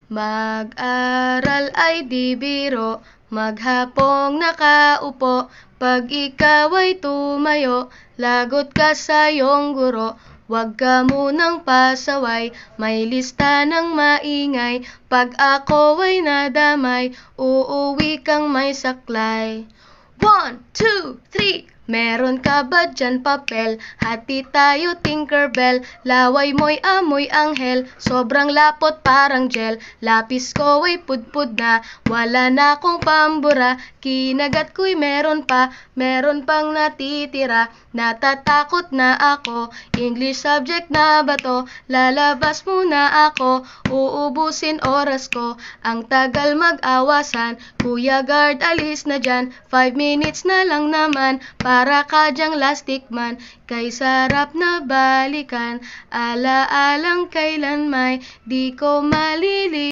Mag-aral ay di biro, maghapong nakaupo. Pag ikaw ay tumayo, lagot ka sa iyong guro. Huwag ka munang pasaway, may lista ng maingay. Pag ako ay nadamay, uuwi kang may saklay. 1, 2, 3. Meron ka ba dyan papel? Hati tayo Tinkerbell. Laway mo'y amoy anghel, sobrang lapot parang gel. Lapis ko ay pudpud na, wala na akong pambura. Kinagat ko'y meron pang natitira. Natatakot na ako, English subject na ba to? Lalabas muna ako, uubusin oras ko. Ang tagal mag-awasan, Kuya Guard alis na dyan. 5 minutes na lang naman, para ka dyang lastic man. Kay sarap na balikan, ala-alang kailan may di ko malili.